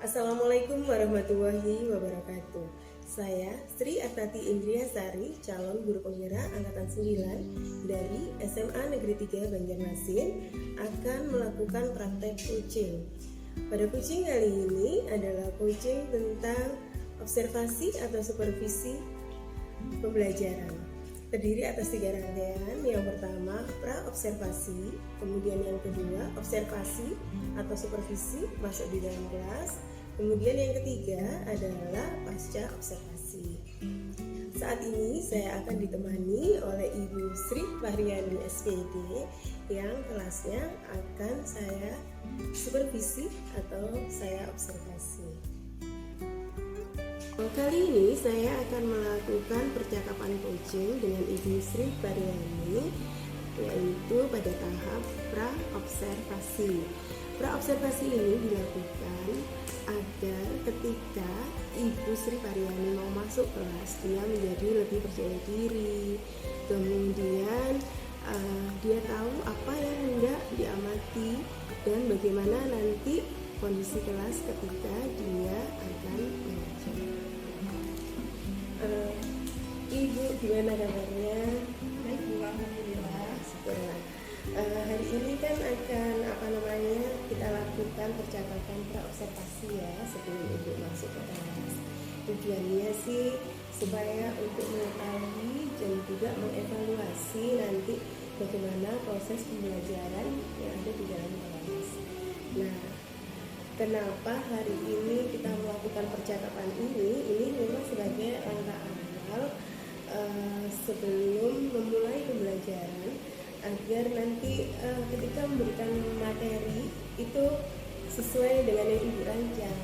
Assalamualaikum warahmatullahi wabarakatuh. Saya Sri Astati Indriasari, calon guru penggerak angkatan 9 dari SMA Negeri 3 Banjarmasin, akan melakukan praktek coaching. Pada coaching kali ini adalah coaching tentang observasi atau supervisi pembelajaran. Terdiri atas 3 rangkaian. Yang pertama pra-observasi, kemudian yang kedua observasi atau supervisi masuk di dalam kelas, kemudian yang ketiga adalah pasca observasi. Saat ini saya akan ditemani oleh Ibu Sri Fahriani SPD yang kelasnya akan saya supervisi atau saya observasi. Kali ini saya akan melakukan percakapan coaching dengan Ibu Sri Fahriani, yaitu pada tahap pra-observasi. Pra-observasi ini dilakukan agar ketika Ibu Sri Fahriani mau masuk kelas, dia menjadi lebih percaya diri, kemudian dia tahu apa yang hendak diamati dan bagaimana nanti kondisi kelas ketika dia akan mengajar. Ibu, gimana kabarnya? Baik Bu, alhamdulillah. Syukurlah. Hari ini kan akan kita lakukan percakapan pra-observasi ya sebelum Ibu masuk ke kelas. Tujuannya sih supaya untuk mengetahui dan juga mengevaluasi nanti bagaimana proses pembelajaran yang ada di dalam kelas. Nah, kenapa hari ini kita melakukan percakapan ini? Ini memang sebagai langkah awal sebelum memulai pembelajaran, agar nanti ketika memberikan materi itu sesuai dengan yang Ibu rancang.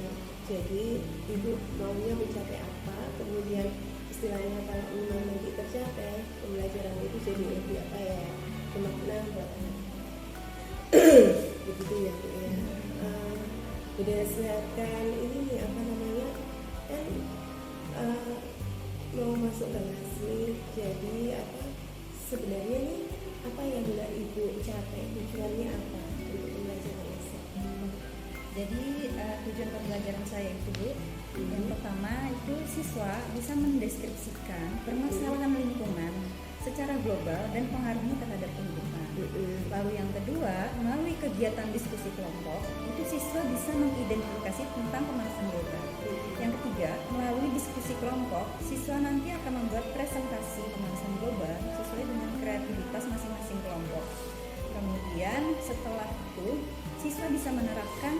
Jadi Ibu maunya mencapai apa, kemudian istilahnya kalau memang nanti tercapai, pembelajaran itu jadi lebih bermakna buat anak. Begitu ya Bu ya. Berdasarkan ini kan mau masuk kelas nih, jadi sebenarnya nih apa yang hendak Ibu capai, tujuannya apa untuk pembelajaran ini? Jadi tujuan pembelajaran saya itu Bu, yang pertama itu siswa bisa mendeskripsikan permasalahan lingkungan secara global dan pengaruhnya terhadap kehidupan. Lalu yang kedua, melalui kegiatan diskusi kelompok, itu siswa bisa mengidentifikasi tentang pemanasan global. Yang ketiga, melalui diskusi kelompok, siswa nanti akan membuat presentasi pemanasan global sesuai dengan kreativitas masing-masing kelompok. Kemudian setelah itu, siswa bisa menerapkan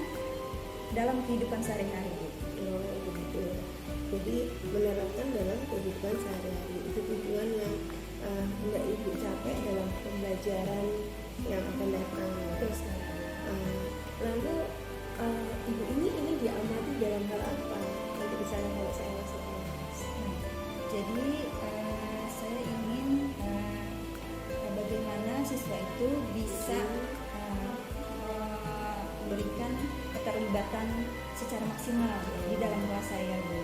dalam kehidupan sehari-hari. Begitu. Jadi menerapkan dalam kehidupan sehari-hari itu tujuan yang hendak Ibu capai dalam pembelajaran yang akan datang. Terus, lalu Ibu ini diamati dalam hal apa? Nanti misalnya kalau saya masuk kelas. Jadi saya ingin bagaimana siswa itu bisa memberikan keterlibatan secara maksimal di dalam kelas saya Bu.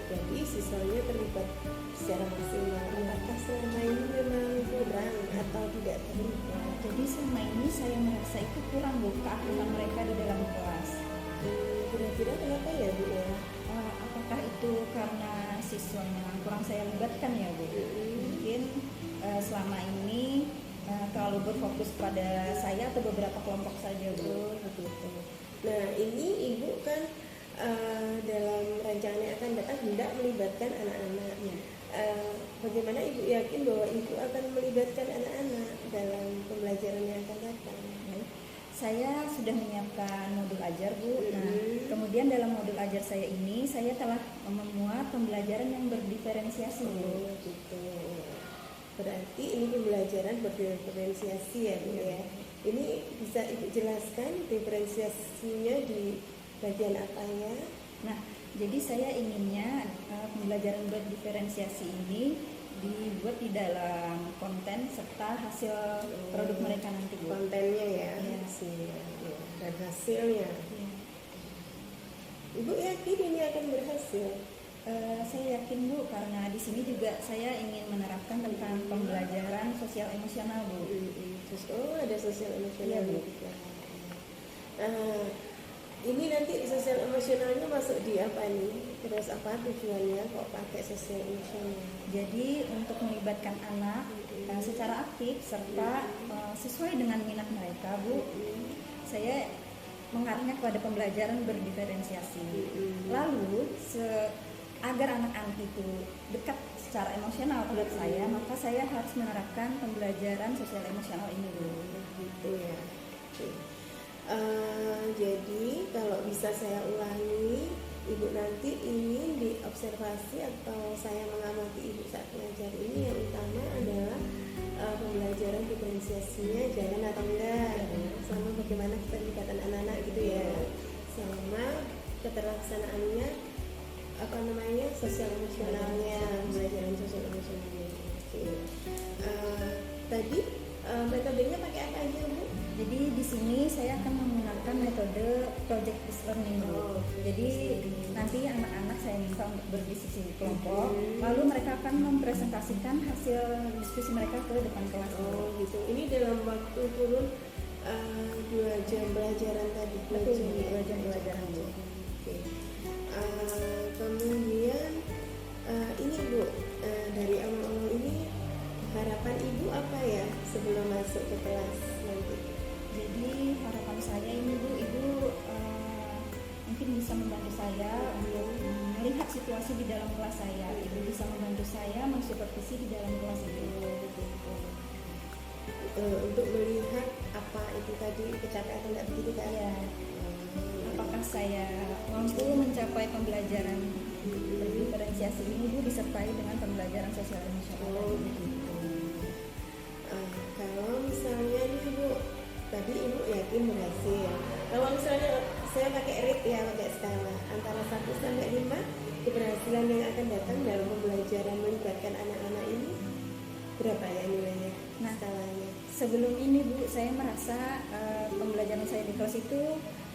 Jadi siswanya terlibat secara maksimal. Apakah selama ini memang kurang atau tidak terlibat? Jadi selama ini saya merasa itu kurang Bu, keaktifan mereka di dalam kelas. Kira-kira kenapa ya Bu ya? Apakah itu karena siswanya kurang saya libatkan ya Bu? Mungkin selama ini terlalu berfokus pada saya atau beberapa kelompok saja Bu. Begitu. Nah ini Ibu kan dalam rancangannya akan datang hendak melibatkan anak-anak. Bagaimana Ibu yakin bahwa Ibu akan melibatkan anak-anak dalam pembelajaran yang akan datang? Saya sudah menyiapkan modul ajar Bu. Nah, kemudian dalam modul ajar saya ini saya telah memuat pembelajaran yang berdiferensiasi Bu. Gitu. Berarti ini pembelajaran berdiferensiasi ya Bu ya. Ini bisa Ibu jelaskan diferensiasinya di bagian apanya? Nah, jadi saya inginnya pembelajaran berdiferensiasi ini dibuat di dalam konten serta hasil produk mereka nanti Bu. Kontennya ya, Ya. Dan hasilnya. Ya. Ibu yakin ini akan berhasil? Saya yakin Bu, karena di sini juga saya ingin menerapkan tentang pembelajaran sosial emosional Bu. Ada sosial emosional Iya, Bu. juga. Ini nanti sosial emosionalnya masuk di apa nih? Terus apa tujuannya kok pakai sosial emosional? Jadi untuk melibatkan anak secara aktif serta sesuai dengan minat mereka, Bu, saya mengarahnya kepada pembelajaran berdiferensiasi. Lalu agar anak-anak itu dekat secara emosional menurut saya, maka saya harus menerapkan pembelajaran sosial emosional ini, Bu. Gitu ya. Oke. Jadi kalau bisa saya ulangi, Ibu nanti ingin diobservasi atau saya mengamati Ibu saat mengajar ini, yang utama adalah pembelajaran diferensiasinya jalan atau enggak, sama bagaimana keterlibatan anak-anak gitu ya, sama keterlaksanaannya sosial emosionalnya, pembelajaran sosial emosionalnya. Oke. Tadi metodenya pakai apa aja, Bu? Jadi di sini saya akan menggunakan metode project based learning, Bu. Jadi nanti anak-anak saya minta untuk berdiskusi di kelompok, lalu mereka akan mempresentasikan hasil diskusi mereka ke depan kelas. Oh gitu. Ini dalam waktu kurun 2 jam pelajaran tadi. Betul, 2 jam pelajaran, Bu. Oke. Kemudian ini, Bu, dari awal-awal ini harapan Ibu apa ya sebelum masuk ke kelas nanti? Jadi harapan saya ini, Bu, Ibu mungkin bisa membantu saya untuk melihat situasi di dalam kelas saya. Ibu bisa membantu saya mensupervisi di dalam kelas itu. Untuk melihat apa itu tadi kecapai atau enggak begitu kan? Ya. Apakah saya mampu mencapai pembelajaran berdiferensiasi ini, Bu, disertai dengan pembelajaran sosial emosional. Kalau misalnya nih, Bu, tadi Ibu yakin berhasil. Kalau misalnya saya pakai rate ya, pakai skala antara 1 sampai 5, keberhasilan yang akan datang dalam pembelajaran melibatkan anak-anak ini berapa ya nilainya? Nah, skalanya. Sebelum ini, Bu, saya merasa pembelajaran saya di kelas itu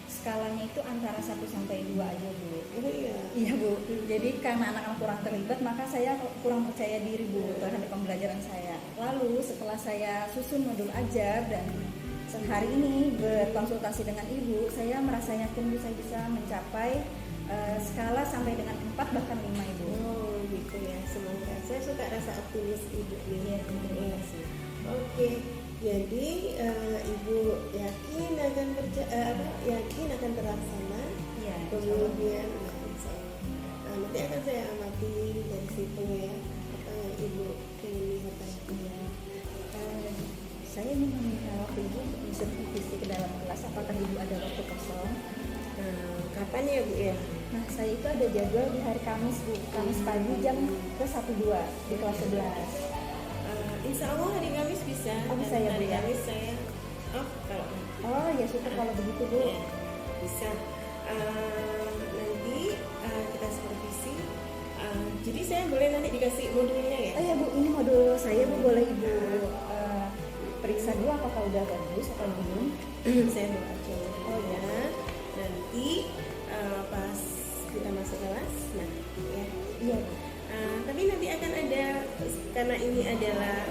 skalanya itu antara 1 sampai 2 aja, Bu. Oh iya. Iya, Bu. Jadi karena anak-anak kurang terlibat, maka saya kurang percaya diri, Bu, terhadap pembelajaran saya. Lalu setelah saya susun modul ajar dan hari ini berkonsultasi dengan Ibu, saya merasa yakin saya bisa mencapai skala sampai dengan 4 bahkan 5, Ibu. Oh gitu ya, semoga. Saya suka rasa optimis Ibu Iya, terima kasih. Oke, jadi Ibu yakin akan yakin akan terlaksana. Iya. Kemudian nanti akan saya amati dari situ ya, apa yang Ibu ingin lihat lagi. Saya ingin meminta waktu Ibu untuk mensupervisi ke dalam kelas. Apakah Ibu ada waktu kosong? Kapan ya, Bu ya? Nah, saya itu ada jadwal di hari Kamis, Bu. Kamis pagi jam ke 1-2 di kelas 11. Insya Allah hari Kamis bisa. Oh, bisa ya, Bu, hari ya? Kamis saya kalau Oh ya, syukur kalau begitu, Bu. ya, bisa. Nanti kita supervisi. Jadi saya boleh nanti dikasih modulnya ya? Oh ya, Bu, ini modul saya, Bu. Boleh Ibu periksa dulu apakah udah bagus atau belum? Saya mau baca modulnya. Nanti pas kita masuk kelas, nah ya. Iya, Bu. Tapi nanti akan ada, karena ini adalah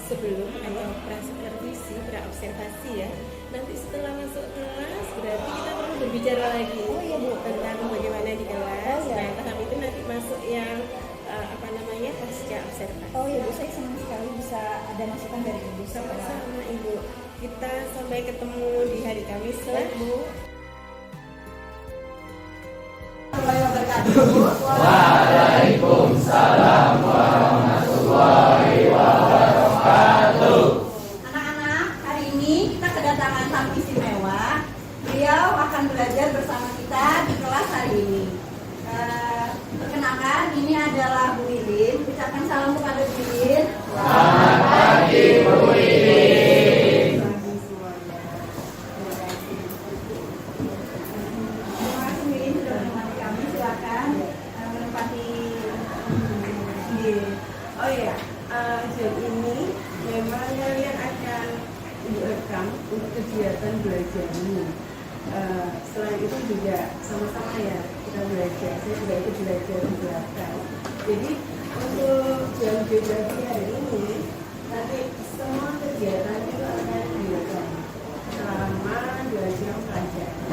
sebelum atau pra-supervisi, pra-observasi ya. Nanti setelah masuk kelas berarti kita perlu berbicara lagi. Oh iya, Bu. Tentang bagaimana di kelas. Oh iya. Nah, tahap itu nanti masuk yang pasca observasi. Oh iya, Bu, saya senang sekali bisa ada masukan dari Ibu. Sama-sama Ibu. Kita sampai ketemu di hari Kamis ya, Bu. Waalaikumsalam warahmatullahi wabarakatuh. Anak-anak, hari ini kita kedatangan tamu istimewa. Beliau akan belajar bersama kita di kelas hari ini. Perkenalkan, ini adalah Bu Lilin. Ucapkan salam kepada Bu Lilin. Selamat pagi, Bu Lilin. Terima kasih Bu Lilin sudah menemani kami. Silakan menempati sendiri. Oh iya, jam ini memang kalian akan Ibu rekam untuk kegiatan belajar ini. Selain itu juga sama-sama ya kita belajar. Saya juga ikut belajar di belakang. Jadi untuk jam geografi hari ini, nanti semua kegiatan itu akan direkam selama 2 jam pelajaran.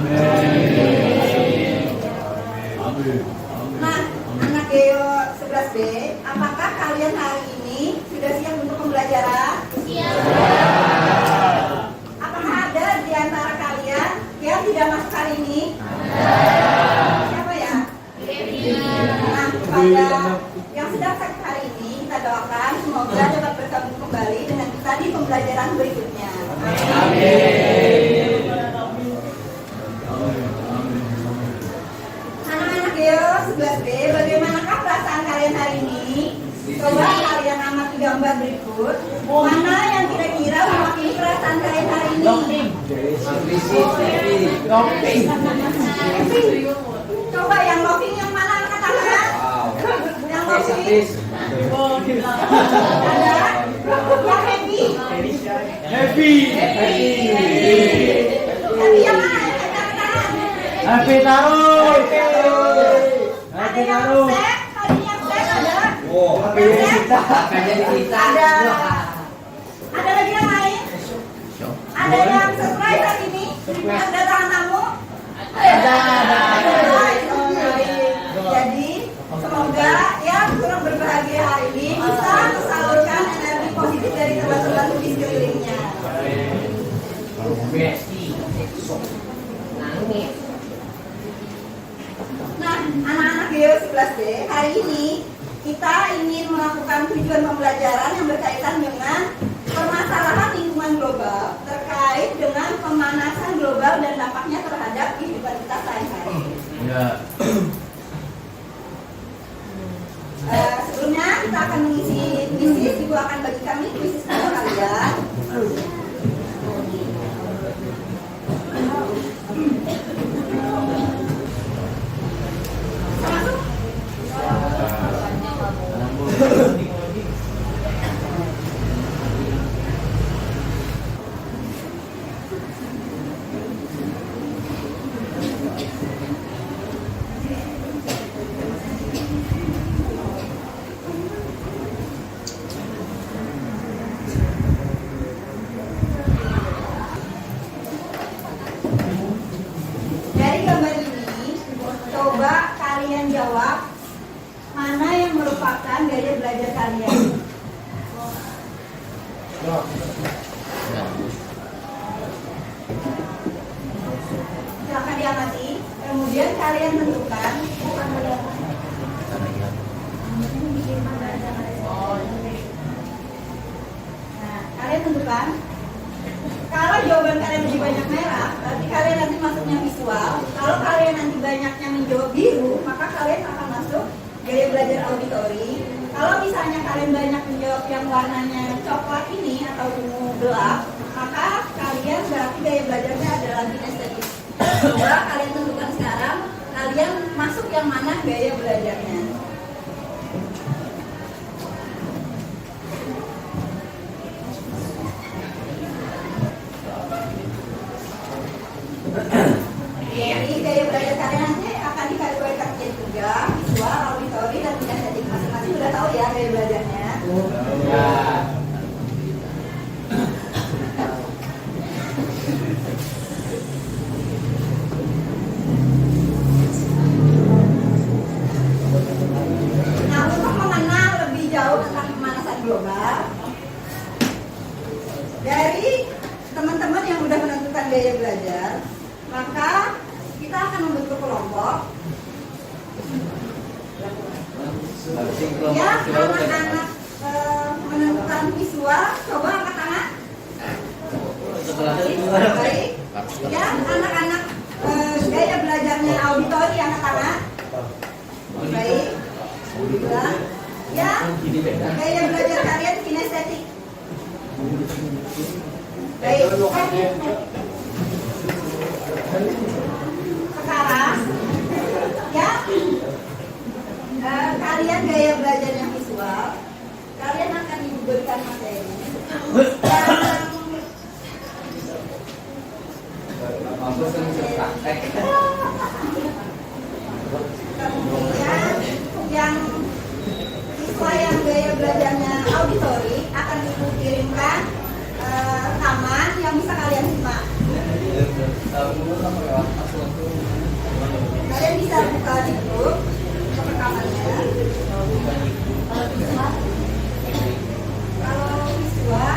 Nah, anak Geo 11B, apakah kalian hari ini sudah siap untuk pembelajaran? Apakah ada di antara kalian yang tidak masuk hari ini? Siapa ya? Nah, kepada yang sedang sakit hari ini, kita doakan semoga dapat bergabung kembali dengan kita di pembelajaran berikutnya. Anak-anak Geo 11B, bagaimanakah perasaan kalian hari ini? Coba kalian amati gambar berikut. Mana yang kira-kira mewakili perasaan kalian hari ini? Coba yang loving yang mana angkat tangan? Yang loving? Ada? Yang happy? Happy. Happy yang mana? Angkat tangan. Happy taruh. Ada yang sad? Hari ini yang sad ada? Happy kita. Ada lagi yang lain? Ada yang surprise hari ini? Kedatangan tamu? Ada. Jadi semoga yang kurang berbahagia hari ini bisa tersalurkan energi positif dari teman-teman di sekelilingnya. Nah, anak-anak Geo 11B, hari ini kita ingin melakukan tujuan pembelajaran yang berkaitan dengan permasalahan lingkungan global terkait dengan pemanasan global dan dampaknya terhadap kehidupan kita sehari-hari. Ya. Sebelumnya kita akan mengisi kuisis, Ibu akan bagi kami kuisis kepada kalian. Dari gambar ini, coba kalian jawab mana yang merupakan gaya belajar kalian. Silakan diamati. Kemudian kalian tentukan. Nah, kalian tentukan. Kalau jawaban kalian lebih banyak merah, berarti kalian nanti masuknya visual. Kalau kalian nanti banyaknya menjawab biru, maka kalian akan masuk gaya belajar auditori. Kalau misalnya kalian banyak menjawab yang warnanya coklat ini atau ungu gelap, maka kalian berarti gaya belajarnya adalah kinestetik. Coba kalian tentukan sekarang, kalian masuk yang mana gaya belajarnya. Jadi gaya belajar kalian nanti akan dikategorikan menjadi 3, visual, auditori, dan kinestetik. Masing-masing sudah tahu ya gaya belajarnya. Nah, untuk mengenal lebih jauh tentang pemanasan global, dari teman-teman yang sudah menentukan gaya belajar, maka kita akan membentuk kelompok. Ya, anak-anak menentukan visual, coba angkat tangan. Baik. Ya, anak-anak gaya belajarnya auditori angkat tangan. Baik. Ya, gaya belajar kalian kinestetik. Baik. Sekarang, ya, kalian gaya belajar yang visual, kalian akan diberikan materi. Kemudian yang siswa yang gaya belajarnya auditori akan dikirimkan rekaman yang bisa kalian simak. Kalian bisa buka di grup untuk rekamannya. Kalau siswa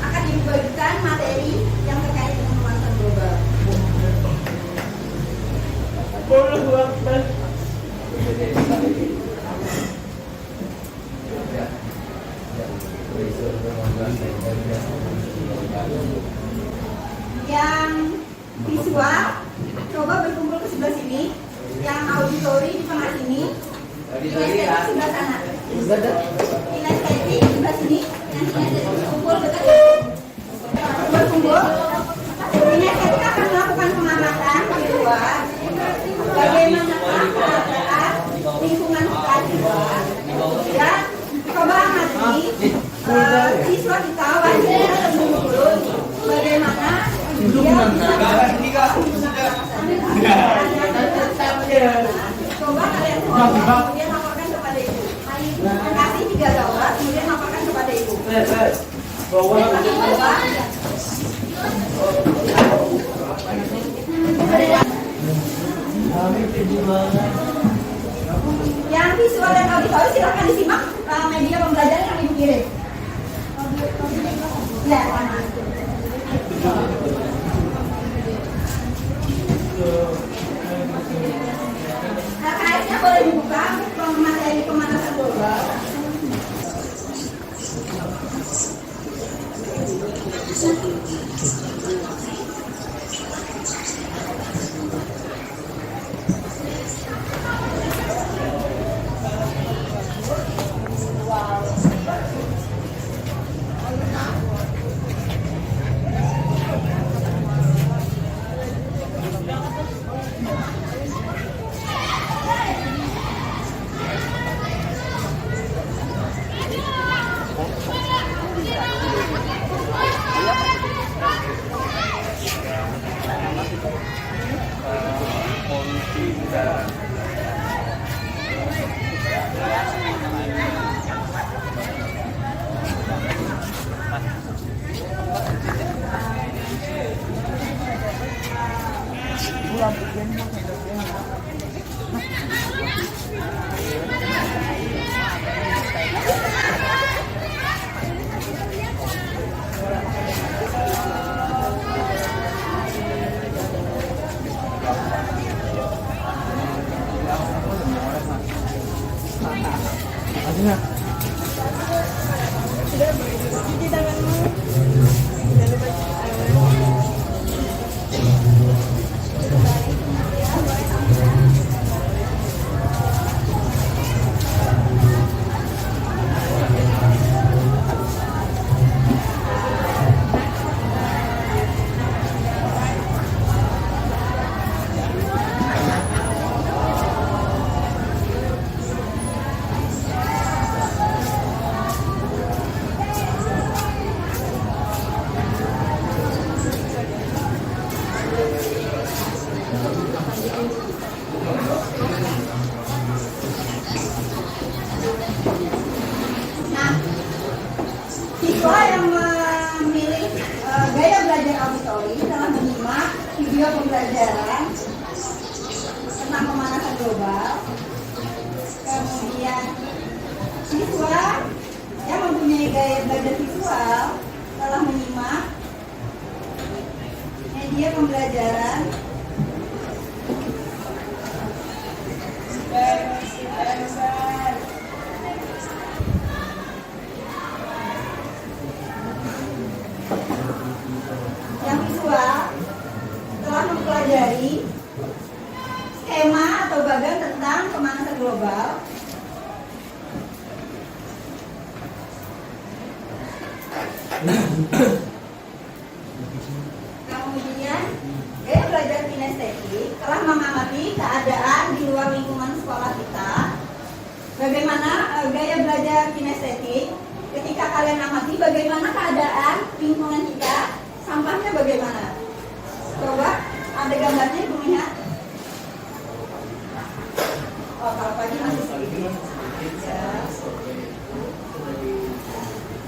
akan dibagikan materi yang terkait dengan pemanasan global. Yang visual coba berkumpul ke sebelah sini, yang auditori di tengah sini, kinestetik sebelah sana, kinestetik sebelah sini, yang kinestetik kumpul dekat berkumpul. Kinestetik akan melakukan pengamatan visual bagaimana keadaan lingkungan kita di luar. Ya, coba amati siswa kita wajib dulu bagaimana dia coba kalian kemudian laporkan kepada ibu. Kasih 3 gambar kemudian laporkan kepada ibu. Yang visual dan auditori silahkan disimak media pembelajaran yang ibu kirim. Ya, mana? KKS-nya boleh dibuka materi pemanasan global. Cuci tanganmu. Jangan lupa cuci Nah, siswa yang memilih gaya belajar auditori telah menyimak video pembelajaran tentang pemanasan global. Kemudian siswa yang mempunyai gaya belajar visual telah menyimak media pembelajaran yang visual telah mempelajari skema atau bagan tentang pemanasan global. Kemudian gaya belajar kinestetik telah mengamati keadaan di luar lingkungan sekolah kita. Bagaimana gaya belajar kinestetik ketika kalian amati bagaimana keadaan lingkungan kita, sampahnya bagaimana? Coba ada gambarnya Ibu lihat. Oh, kalau pagi masih sedikit.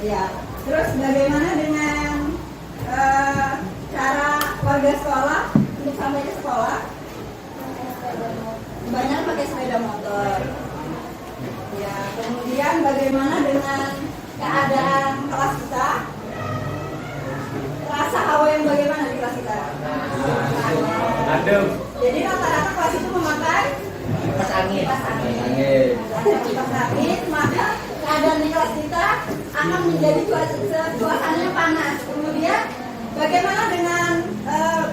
Ya. Terus bagaimana dengan cara warga sekolah untuk sampai ke sekolah? sepeda motor. Ya, kemudian bagaimana dengan keadaan kelas kita? Rasa hawa yang bagaimana di kelas kita? Adem. Jadi rata-rata kelas itu memakai Kipas angin. kipas angin. Angin. Ada kipas angin, maka keadaan di kelas kita akan menjadi suasananya panas. Kemudian bagaimana dengan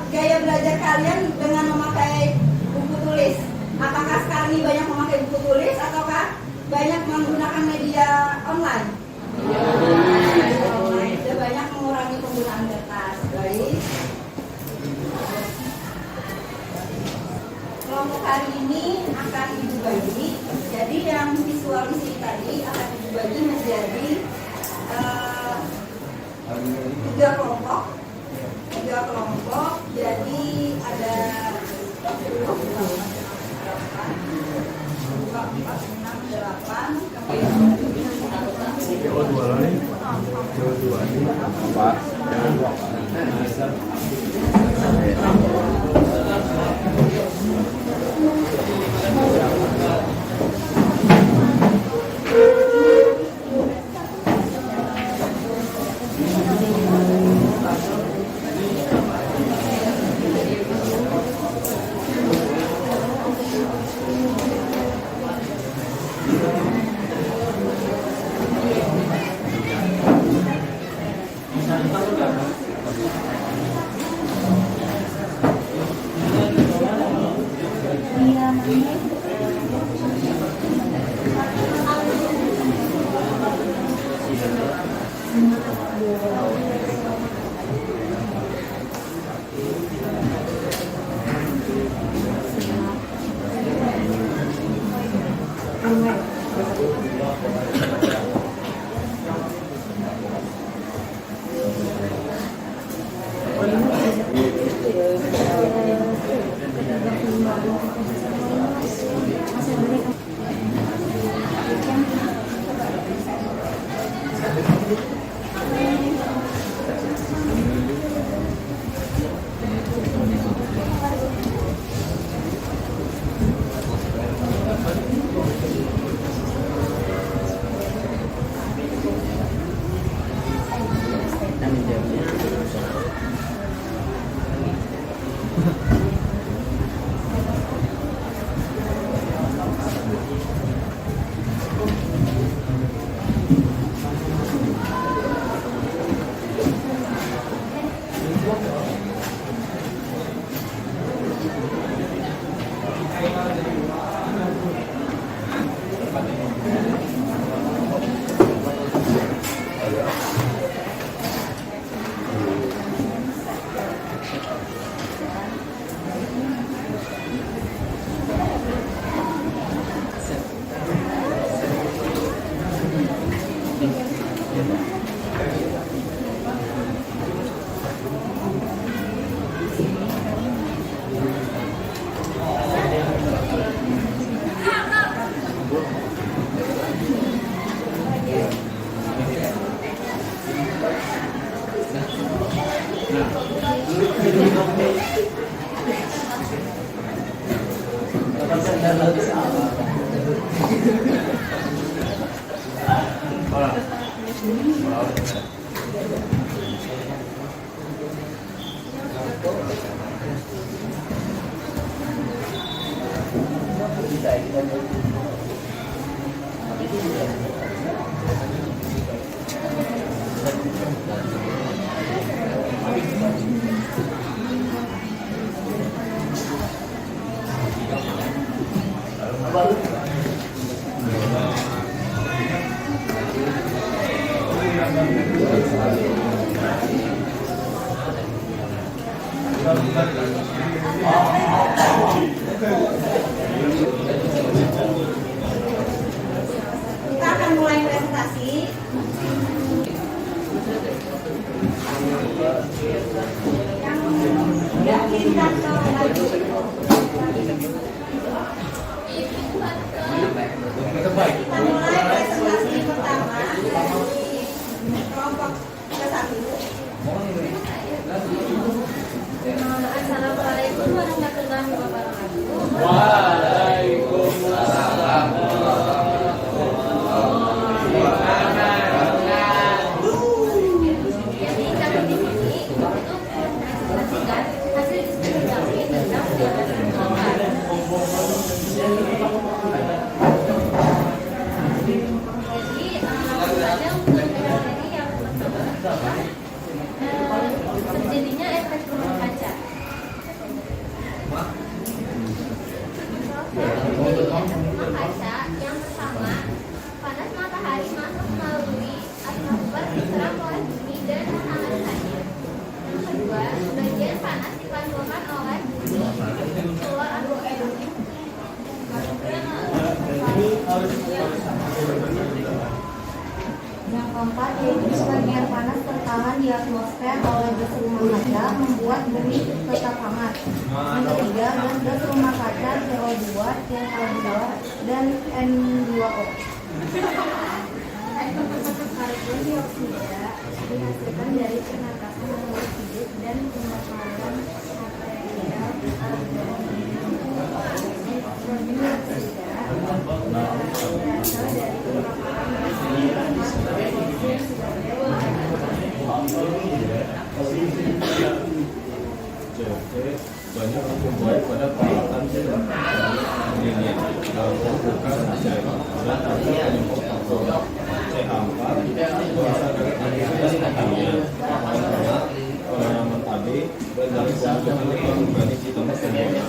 gaya belajar kalian dengan memakai buku tulis? Apakah sekarang ini banyak memakai buku tulis ataukah banyak menggunakan media online? Sudah banyak mengurangi penggunaan kertas. Baik. Kelompok hari ini akan ibu bagi. Jadi yang visual di sini tadi akan ibu bagi menjadi tiga kelompok. Jadi ada Waalaikumsalam. terjadinya efek rumah kaca. Rumah kaca yang pertama, panas matahari masuk melalui atmosfer diserap oleh bumi dan hangatnya. Yang kedua, sebagian panas dipantulkan oleh bumi keluar atmosfer. Yang keempat yaitu sebagian panas tertahan di atmosfer oleh gas rumah kaca membuat bumi tetap hangat. Yang ketiga, gas rumah kaca CO2 yang keluar dan N2O. Karbon dioksida dihasilkan dari penatapan makhluk hidup dan pembakaran material organik. Karbon dioksida berasal dari pembakaran banyak membaik pada peralatan ini bukan saja dan ada penyebab faktor C4 berasal dari aktivitas kimia penanaman padi dan dari pembentukan organik di tempat tumbuhnya.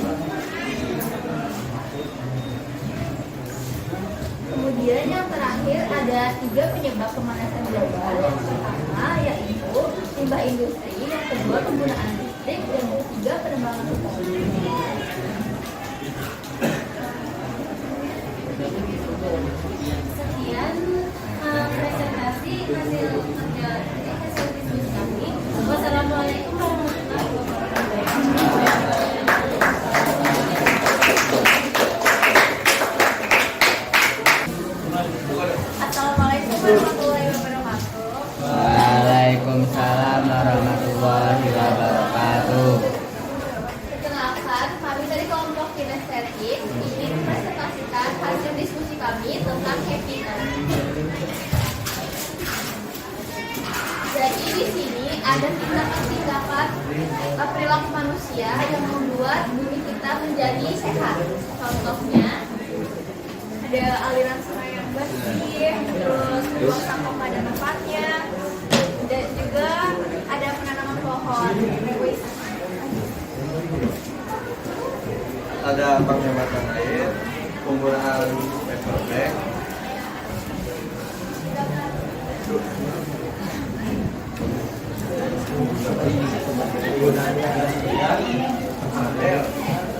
Kemudian yang terakhir ada 3 penyebab pemanasan global. Yang pertama yaitu limbah industri, yang kedua penggunaan listrik, dan yang ketiga penebangan hutan. Sekian presentasi hasil diskusi kami. Wassalamualaikum warahmatullahi wabarakatuh. Assalamualaikum warahmatullahi wabarakatuh. Waalaikumsalam warahmatullahi wabarakatuh. Perkenalkan, kami dari kelompok kinestetik ingin mempresentasikan hasil diskusi kami tentang happiness. Jadi di sini ada tindakan-tindakan perilaku manusia yang membuat bumi kita menjadi sehat. Contohnya ada aliran sungai yang bersih, terus buang sampah pada tempatnya, dan juga ada penanaman pohon. Ada penghematan air, penggunaan paper bag,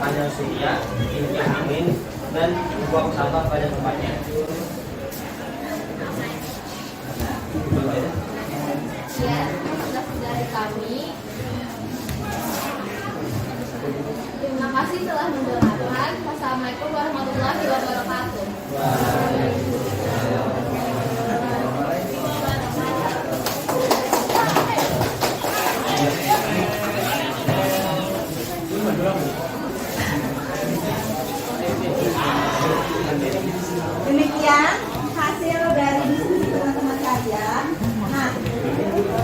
panel surya, inti angin, dan buang sampah pada tempatnya. Ya, sudah dari kami. Terima kasih telah mendengarkan. Wassalamualaikum warahmatullahi wabarakatuh. Demikian hasil dari diskusi teman-teman kalian. Nah,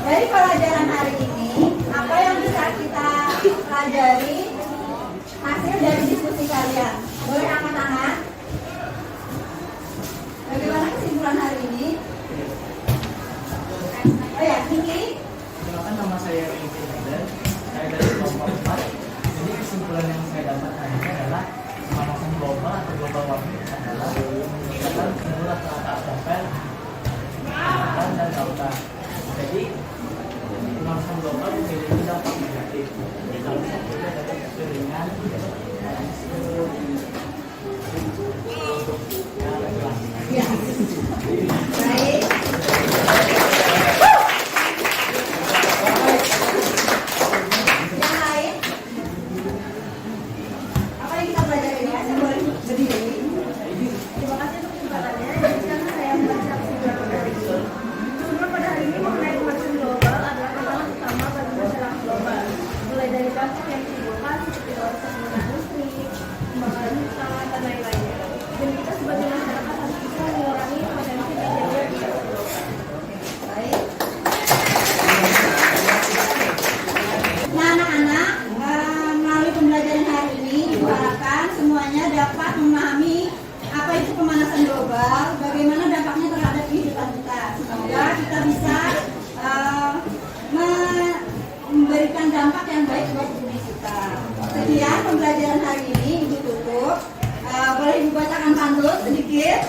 dari pelajaran hari ini, apa yang bisa kita pelajari hasil dari diskusi kalian? Boleh angkat-angkat? Bagaimana kesimpulan hari ini? Oh ya, Niki. Silakan, nama saya Riki Heder. Saya dari kelompok 4. Jadi kesimpulan yang saya dapat hari ini adalah pemanasan global atau global warming adalah meningkatkan jumlah rata atmosfer dan lautan. Jadi pemanasan global memiliki dampak negatif. Salah satunya dari kekeringan dan Ya. Baik. Yang lain? Apa yang kita pelajari ini? Saya boleh berdiri. Terima kasih untuk kesempatannya. Jadi sekarang saya membaca kesimpulan pada hari ini. Kesimpulan pada hari ini mengenai pemanasan global adalah tantangan utama bagi masyarakat global. memberikan dampak yang baik buat bumi kita. Sekian pembelajaran hari ini, Ibu tutup. Boleh Ibu bacakan pantun sedikit?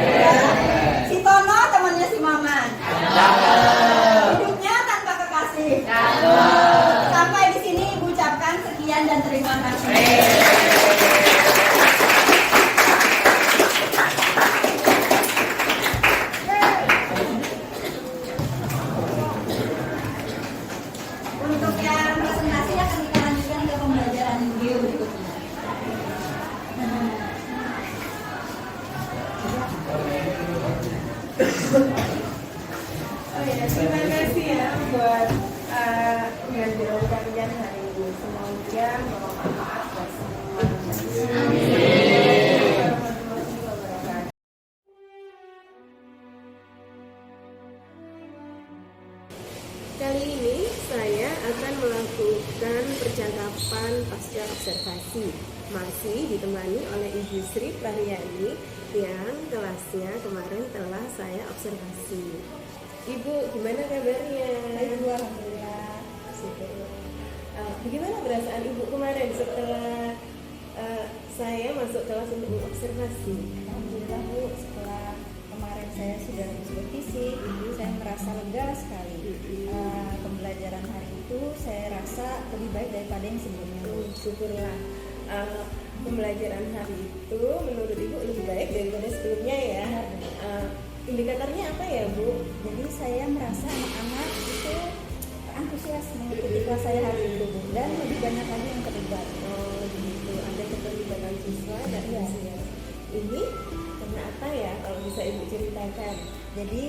Ya. Si Tono temannya si Maman. Hidupnya tanpa kekasih. Sampai di sini Ibu ucapkan sekian dan terima kasih. Untuk yang presentasi akan kita lanjutkan ke pembelajaran video berikutnya. Oh ya, terima kasih ya buat pengajaran kalian hari ini. Semoga bermanfaat buat semua. Warahmatullahi wabarakatuh. Kali ini saya akan melakukan percakapan pasca observasi, masih ditemani oleh Ibu Sri Prahyani yang kelasnya kemarin telah saya observasi. Ibu, gimana kabarnya? Baik, Bu, alhamdulillah. Syukur. Bagaimana perasaan Ibu kemarin setelah saya masuk kelas untuk mengobservasi? Alhamdulillah, Bu, setelah kemarin saya sudah lulus berfisik, saya merasa lega sekali. Pembelajaran hari itu saya rasa lebih baik daripada yang sebelumnya. Syukurlah. Pembelajaran hari itu menurut Ibu lebih baik daripada sebelumnya ya. Indikatornya apa ya, Bu? Jadi saya merasa anak-anak itu antusias mengikuti kelas saya hari itu, Bu, dan lebih banyak lagi yang terlibat. Oh gitu, ada keterlibatan siswa dan antusias. Ini karena apa ya kalau bisa Ibu ceritakan? Jadi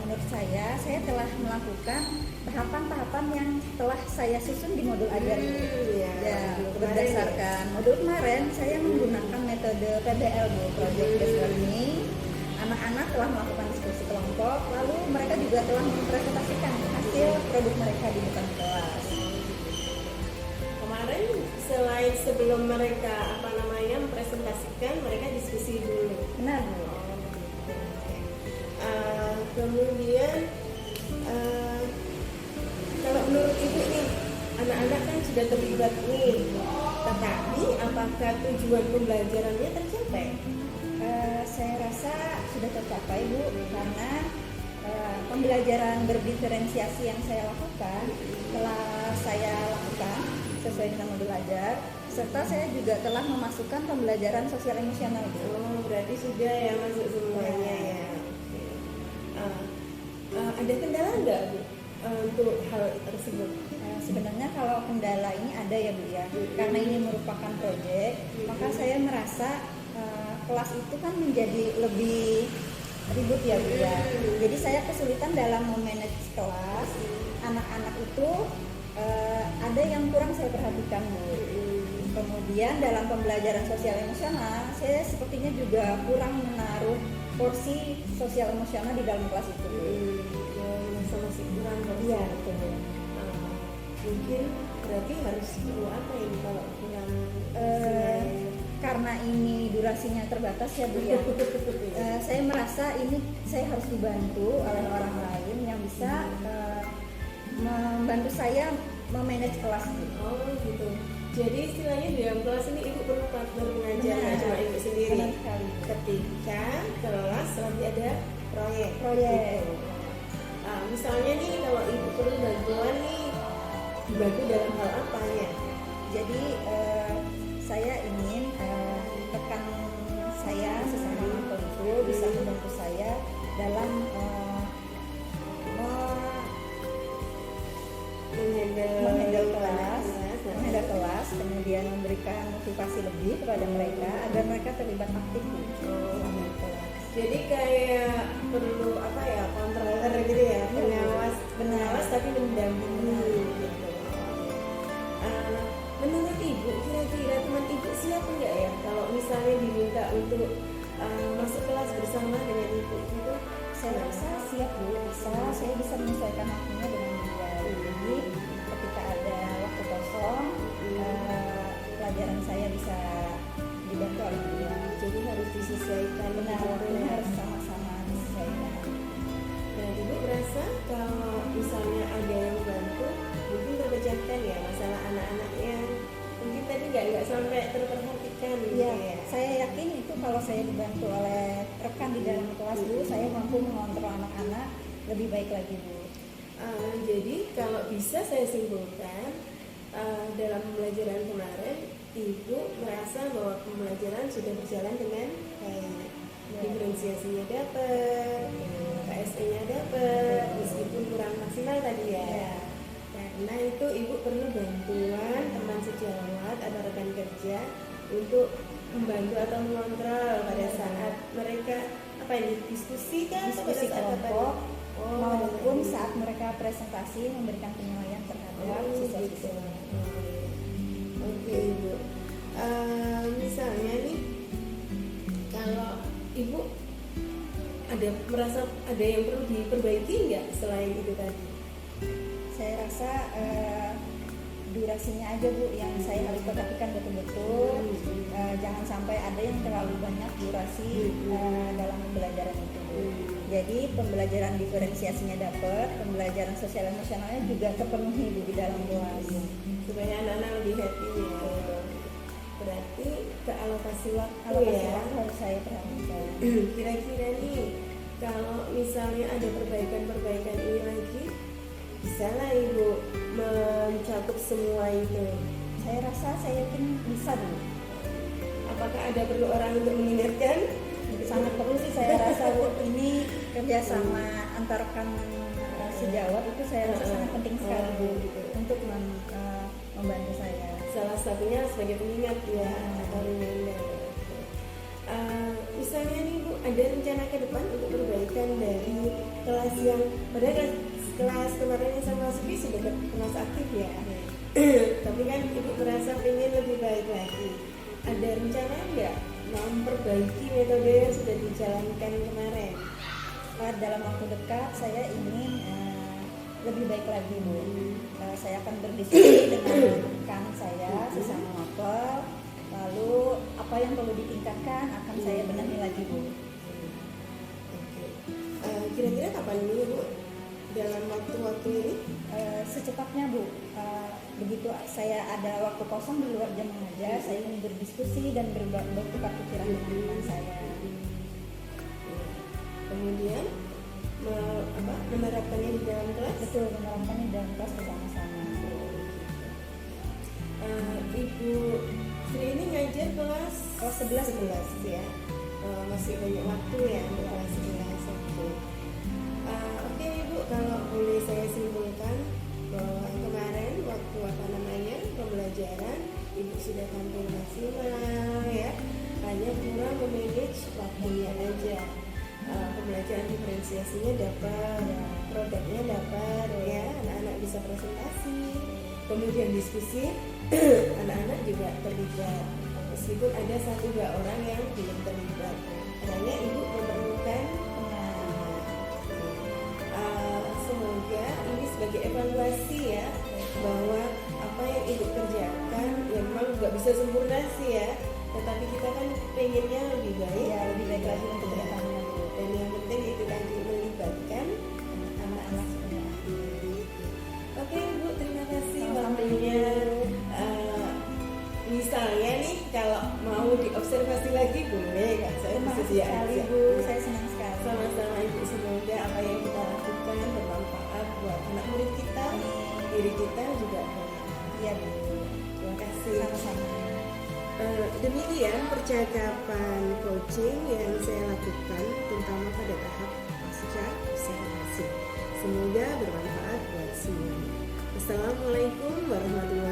menurut saya telah melakukan tahapan-tahapan yang telah saya susun di modul ajar itu. Ya, berdasarkan modul kemarin saya menggunakan metode PBL, Bu, Project Based Learning. Anak-anak telah melakukan diskusi kelompok, lalu mereka juga telah mempresentasikan hasil produk mereka di depan kelas. Kemarin selain sebelum mereka mempresentasikan, mereka diskusi dulu. Benar, Bu. Kemudian kalau menurut Ibu nih, anak-anak kan sudah terlibat nih, tetapi apakah tujuan pembelajarannya tercapai? Saya rasa sudah tercapai, Bu, karena pembelajaran berdiferensiasi yang saya lakukan telah saya lakukan sesuai dengan modul ajar, serta saya juga telah memasukkan pembelajaran sosial emosional, Bu. Oh, berarti sudah ya masuk semuanya ya. Ada kendala nggak, Bu, untuk hal tersebut? Sebenarnya kalau kendala ini ada ya, Bu, ya. Karena ini merupakan proyek, maka saya merasa kelas itu kan menjadi lebih ribut ya, Bu, ya. Jadi saya kesulitan dalam memanage kelas. Anak-anak itu ada yang kurang saya perhatikan, Bu. Kemudian dalam pembelajaran sosial emosional, saya sepertinya juga kurang menaruh porsi sosial emosional di dalam kelas itu, Bu. Masih kurang, Iya, betul. Mungkin berarti harus perlu apa ini kalau kurang? Karena ini durasinya terbatas ya, Bu, ya. Saya merasa ini saya harus dibantu oleh orang lain yang bisa membantu saya memanage kelas, Bu. Oh gitu. Jadi istilahnya di dalam kelas ini Ibu perlu partner mengajar, nggak cuma Ibu sendiri. Benar sekali. Ketika kelas lagi ada proyek. Proyek. Gitu. Misalnya nih kalau Ibu perlu bantuan nih, dibantu dalam hal apa ya? Jadi saya ingin rekan saya sesama itu bisa membantu saya dalam menghandle kelas, kemudian memberikan motivasi lebih kepada mereka agar mereka terlibat aktif di kelas. Jadi kayak perlu apa ya, controller gitu ya, pengawas tapi mendampingi gitu. Menurut Ibu, kira-kira teman Ibu siap enggak ya kalau misalnya diminta untuk masuk kelas bersama dengan Ibu gitu? Saya rasa siap, Bu, saya bisa menyesuaikan waktunya dengan dia. Jadi ketika ada waktu kosong, pelajaran saya bisa dibantu oleh dia. Jadi harus disesuaikan, benar, waktunya harus sama-sama disesuaikan. Dan Ibu merasa kalau misalnya ada yang bantu, mungkin terpecah kayak terperhatikan gitu Iya, ya. saya yakin itu kalau saya dibantu oleh rekan di dalam kelas Bu, saya mampu mengontrol anak-anak lebih baik lagi Bu. Jadi kalau bisa saya simpulkan, dalam pembelajaran kemarin Ibu merasa bahwa pembelajaran sudah berjalan dengan baik, diferensiasinya dapat, KSE-nya dapat, meskipun kurang maksimal tadi ya. Karena itu Ibu perlu bantuan teman sejawat atau rekan kerja untuk membantu atau mengontrol pada saat mereka diskusi kan, Diskusi pada saat kelompok maupun gitu. saat mereka presentasi memberikan penilaian terhadap siswa-siswa. Oke Ibu. Misalnya nih, kalau Ibu merasa ada yang perlu diperbaiki nggak selain itu tadi? Saya rasa durasinya aja Bu yang saya harus perhatikan betul-betul. Jangan sampai ada yang terlalu banyak durasi dalam pembelajaran itu Bu. Jadi pembelajaran diferensiasinya dapat, pembelajaran sosial emosionalnya juga terpenuhi Bu di dalam kelas. Supaya anak-anak lebih happy ya. Berarti kealokasi waktu Alokasi ya. waktu harus saya perhatikan. Kira-kira nih, kalau misalnya ada perbaikan-perbaikan ini lagi, bisa lah Ibu mencakup semua itu. Saya rasa saya yakin bisa Bu. Apakah ada perlu orang untuk mengingatkan? Sangat perlu sih saya rasa Bu. Ini kerjasama antar rekan sejawat itu saya rasa sangat penting sekali Bu gitu, untuk membantu saya. Salah satunya sebagai pengingat ya, atau reminder. Misalnya nih Bu, ada rencana ke depan untuk perbaikan dari kelas yang padahal kelas kemarin yang saya masuki sudah kelas aktif ya. Tapi kan Ibu merasa pengen lebih baik lagi. Ada rencana nggak memperbaiki metode yang sudah dijalankan kemarin? Dalam waktu dekat saya ingin lebih baik lagi Bu. Saya akan berdiskusi dengan rekan saya sesama mapel. Lalu apa yang perlu ditingkatkan akan saya benahi lagi Bu. Kira-kira kapan ini Bu? Dalam waktu-waktu ini? Secepatnya Bu. Begitu saya ada waktu kosong di luar jam mengajar, saya ingin berdiskusi dan bertukar pikiran dengan teman saya. Kemudian menerapkannya di dalam kelas? Betul, menerapkannya di dalam kelas bersama-sama. Ibu Sri ini ngajar kelas 11 ya. Masih banyak waktu ya untuk kelas 11. Oke Ibu, kalau boleh saya simpulkan bahwa kemarin waktu pembelajaran Ibu sudah tampil maksimal ya, hanya kurang memanage waktunya aja. Pembelajaran diferensiasinya dapat, produknya dapat ya, anak-anak bisa presentasi, kemudian diskusi, anak-anak juga terlibat meskipun ada 1-2 orang yang belum terlibat. Hanya Ibu memerlukan semoga ini sebagai evaluasi ya, bahwa apa yang Ibu kerjakan ya memang nggak bisa sempurna sih ya, tetapi kita kan pengennya lebih baik Ya, lebih baik lagi untuk ya. kedepannya Bu. Dan yang penting itu tadi melibatkan anak-anak semua. Oke Bu, terima kasih Sama-sama, waktunya. Misalnya nih kalau mau diobservasi lagi boleh kan, saya Terima kasih bersedia sekali aja. Bu, saya senang sekali. Sama-sama Ibu, semoga apa yang kita lakukan bermanfaat buat anak murid kita, diri kita juga. Iya Bu. Terima kasih. Sama-sama. Demikian percakapan coaching yang saya lakukan terutama pada tahap pasca observasi. Semoga bermanfaat buat semua. Assalamualaikum warahmatullahi wabarakatuh.